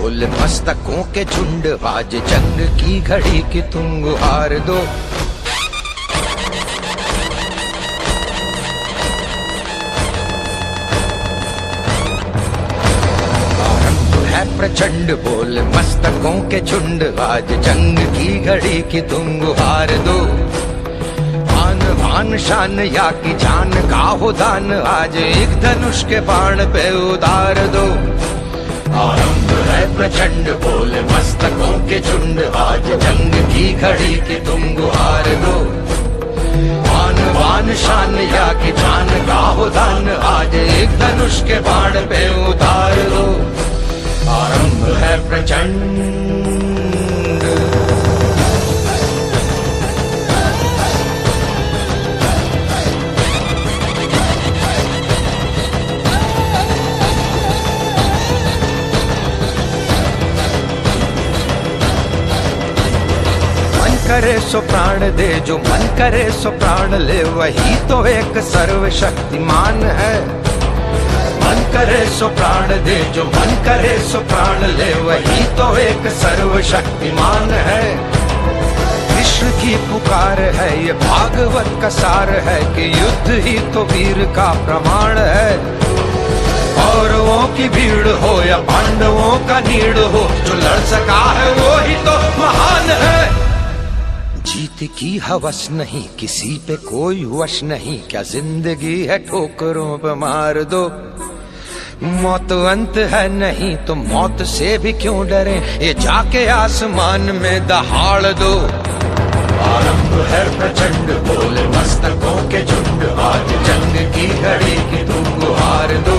बोल मस्तकों के झुंड, आज जंग की घड़ी की तुम गुहार दो। प्रचंड बोल मस्तकों के झुंड, आज जंग की घड़ी की तुम गुहार दो। आन भान शान या की जान का हो दान, आज एक धनुष के बाण पे उतार दो। आरंभ है प्रचंड बोल मस्तकों के झुंड, आज जंग की घड़ी की तुम गुहार दो। आन भान शान या की जान का हो दान, आज एक धनुष के बाण पे उतार दो। आरंभ है प्रचंड। मन करे सो प्राण दे, जो मन करे सो प्राण ले, वही तो एक सर्वशक्तिमान है। मन करे सो प्राण दे, जो मन करे सो प्राण ले, वही तो एक सर्वशक्तिमान है। कृष्ण की पुकार है, ये भागवत का सार है, कि युद्ध ही तो वीर का प्रमाण है। कौरवों की भीड़ हो या पांडवों का नीड़ हो, जो लड़ सका है वो ही तो महान है। जीत की हवस नहीं, किसी पे कोई वश नहीं, क्या जिंदगी है ठोकरों पे मार दो। मौत अंत है नहीं तो मौत से भी क्यों डरे, ये जाके आसमान में दहाड़ दो। आरंभ है प्रचंड बोल मस्तकों के झुंड, आज जंग की घड़ी की तुम गुहार दो।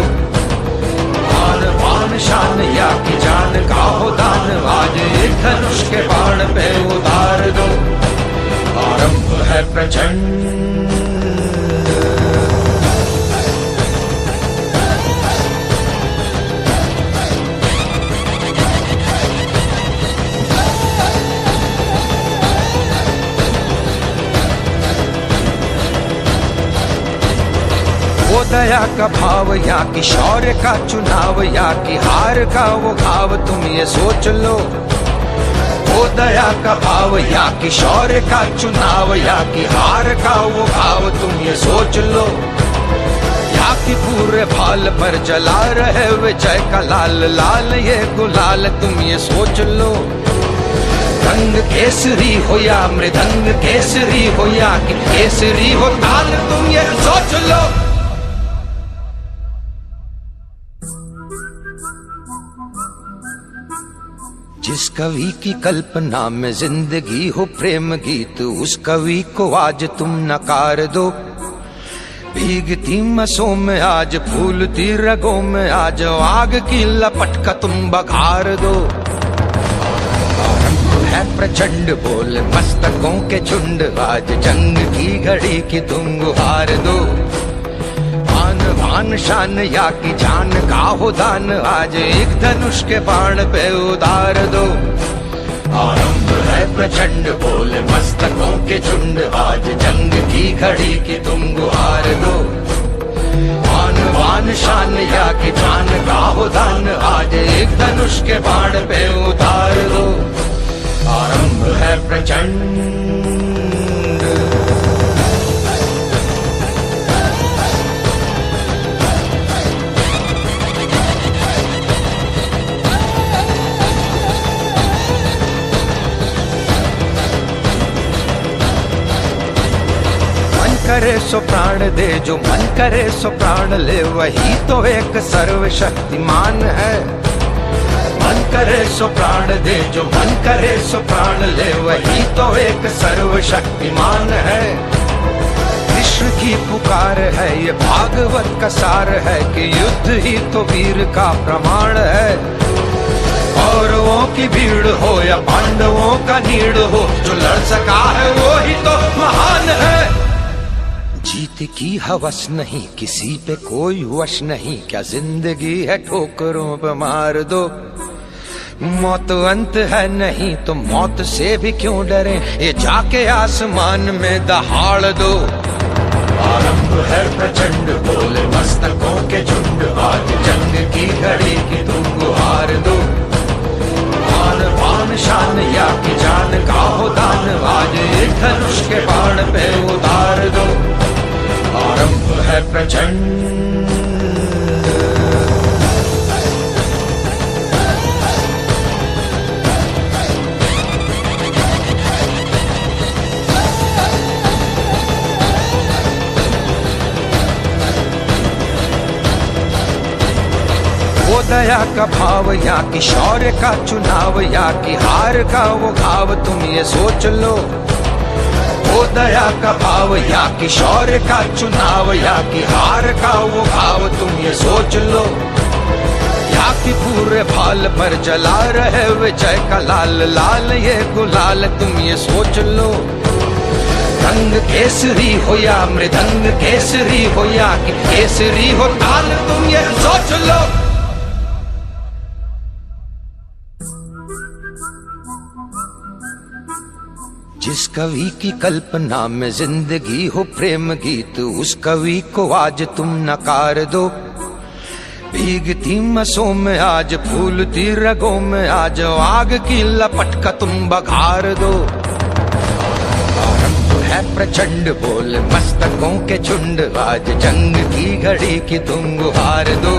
आन बान शान या की जान का हो दान, आज एक धनुष के बाण पे उतार दो। आरंभ है प्रचंड। वो दया का भाव या कि शौर्य का चुनाव, या कि हार का वो घाव, तुम ये सोच लो। वो दया का भाव या कि शौर्य का चुनाव, या कि हार का वो घाव, तुम ये सोच लो। या कि पूरे भाल पर जला रहे विजय का लाल लाल ये गुलाल, तुम ये सोच लो। रंग केसरी हो या मृदंग केसरी हो, या कि केसरी हो ताल, तुम ये सोच लो। जिस कवि की कल्पना में जिंदगी हो प्रेम गीत, उस कवि को आज तुम नकार दो। भीगती मसों में आज फूलती रगों में, आज आग की लपट का तुम बघार दो। है प्रचंड बोल मस्तकों के झुंड, आज जंग की घड़ी की तुम गुहार दो। आन भान शान या की जान का हो दान, आज एक धनुष के बाण पे उतार दो। आरंभ है प्रचंड बोल मस्तकों के झुंड, आज जंग की घड़ी की तुम गुहार दो। आन बान शान या की जान का हो दान, आज एक धनुष के बाण पे उतार दो। आरंभ है प्रचंड। करे सो प्राण दे, जो मन करे सो प्राण ले, वही तो एक सर्वशक्तिमान है। मन करे सो प्राण दे, जो मन करे सो प्राण ले, वही तो एक सर्वशक्तिमान है। कृष्ण की पुकार है, ये भागवत का सार है, कि युद्ध ही तो वीर का प्रमाण है। कौरवों की भीड़ हो या पांडवों का नीड़ हो, जो लड़ सका है वो ही तो महान है। जीत की हवस नहीं, किसी पे कोई वश नहीं, क्या जिंदगी है ठोकरों पे मार दो। मौत अंत है नहीं तो मौत से भी क्यों डरे, ये जाके आसमान में दहाड़ दो। आरंभ है प्रचंड बोल मस्तकों के झुंड, आज जंग की घड़ी की तुम गुहार दो। प्रचंड। वो दया का भाव या कि शौर्य का चुनाव या कि हार का वो घाव, तुम ये सोच लो। वो दया का भाव या कि शौर्य का चुनाव या कि हार का वो घाव, तुम ये सोच लो। या कि पूरे भाल पर जला रहे विजय का लाल लाल ये गुलाल, तुम ये सोच लो। रंग केसरी हो या मृदंग केसरी हो या कि केसरी हो ताल, तुम ये सोच लो। जिस कवि की कल्पना में जिंदगी हो प्रेम गीत, उस कवि को आज तुम नकार दो। भीगती मसों में आज फूलती रगों में आज आग की लपट का तुम बघार दो। आरंभ है प्रचंड बोल मस्तकों के झुंड, आज जंग की घड़ी की तुम गुहार दो।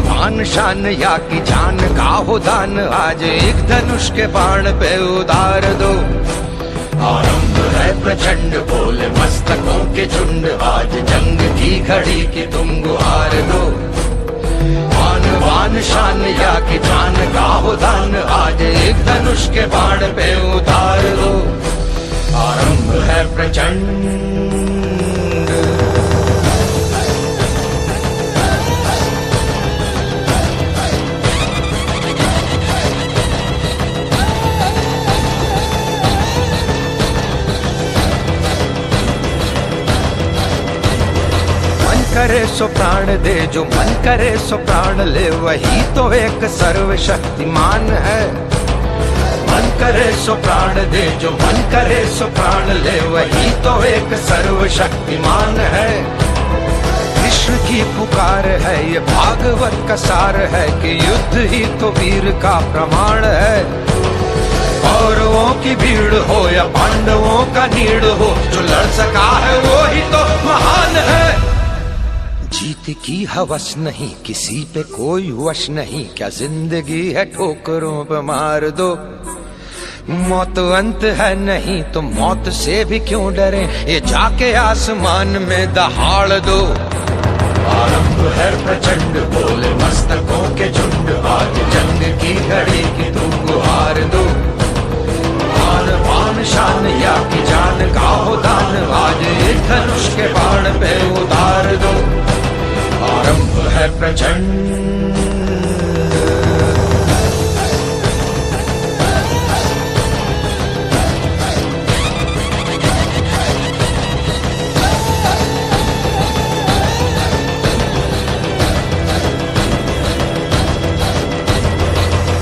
भान शान या की जान का हो दान, आज एक धनुष के बाण पे उतार दो। आरंभ है प्रचंड बोले मस्तकों के झुंड, आज जंग की घड़ी की तुम गुहार दो। आन शान या की जान का हो दान, आज एक धनुष के बाण पे उतार दो। आरंभ है प्रचंड। करे सो प्राण दे, जो मन करे सो प्राण ले, वही तो एक सर्वशक्तिमान है। मन करे सो प्राण दे, जो मन करे सो प्राण ले, वही तो एक सर्वशक्तिमान है। कृष्ण की पुकार है ये भागवत का सार है कि युद्ध ही तो वीर का प्रमाण है। कौरवों की भीड़ हो या पांडवों का नीड़ हो, जो लड़ सका है वो ही तो महान है। जीत की हवस नहीं किसी पे कोई वश नहीं, क्या जिंदगी है ठोकरों पे मार दो। मौत अंत है नहीं तो मौत से भी क्यों डरे, ये जाके आसमान में दहाड़ दो। आरंभ है प्रचंड बोले मस्तकों के झुंड, आज जंग की घड़ी की तुम गुहार दो। आन बान शान या की जान का हो दान, आज एक धनुष के बाण पे उतार दो। आरंभ है प्रचंड।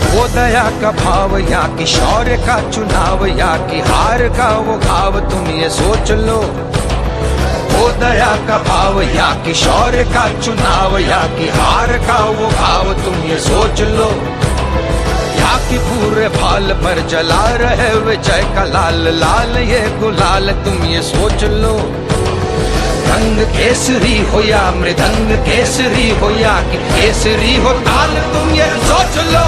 वो दया का भाव या कि शौर्य का चुनाव या कि हार का वो घाव, तुम ये सोच लो। वो दया का भाव या कि शौर्य का चुनाव या कि हार का वो भाव, तुम ये सोच लो। या कि पूरे भाल पर जला रहे विजय का लाल लाल ये गुलाल, तुम ये सोच लो। रंग केसरी हो या मृदंग केसरी हो या कि केसरी हो ताल, तुम ये सोच लो।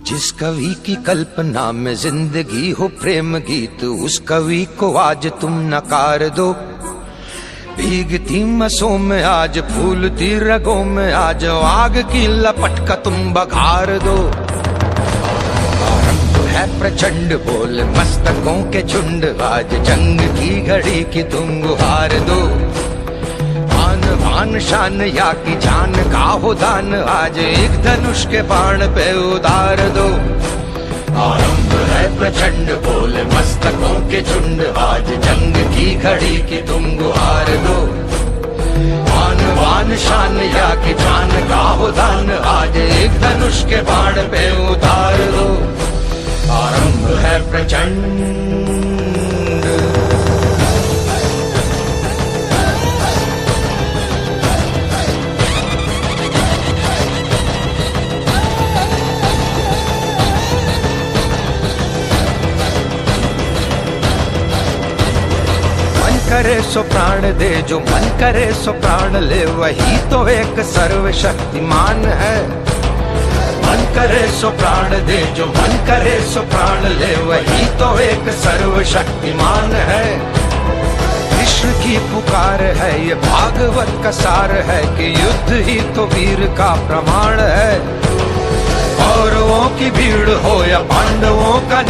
जिस कवि की कल्पना में जिंदगी हो प्रेम गीत, उस कवि को आज तुम नकार दो। भीगती मसों में आज फूलती रगों में आज आग की लपट का तुम बघार दो। आरंभ है प्रचंड बोल मस्तकों के झुंड, आज जंग की घड़ी की तुम गुहार दो। आन शान या की जान का हो दान, आज एक धनुष के बाण पे उतार दो। आरंभ है प्रचंड बोले मस्तकों के झुंड, आज जंग की घड़ी की तुम गुहार दो। आन शान या की जान का हो दान, आज एक धनुष के बाण पे उतार दो। आरंभ है प्रचंड। करे सो प्राण दे, जो मन करे सो प्राण ले, वही तो एक सर्वशक्तिमान है। मन करे सो प्राण दे, जो मन करे सो प्राण ले, वही तो एक सर्वशक्तिमान है। कृष्ण की पुकार है, ये भागवत का सार है कि युद्ध ही तो वीर का प्रमाण है। कौरवों की भीड़ हो या पांडवों का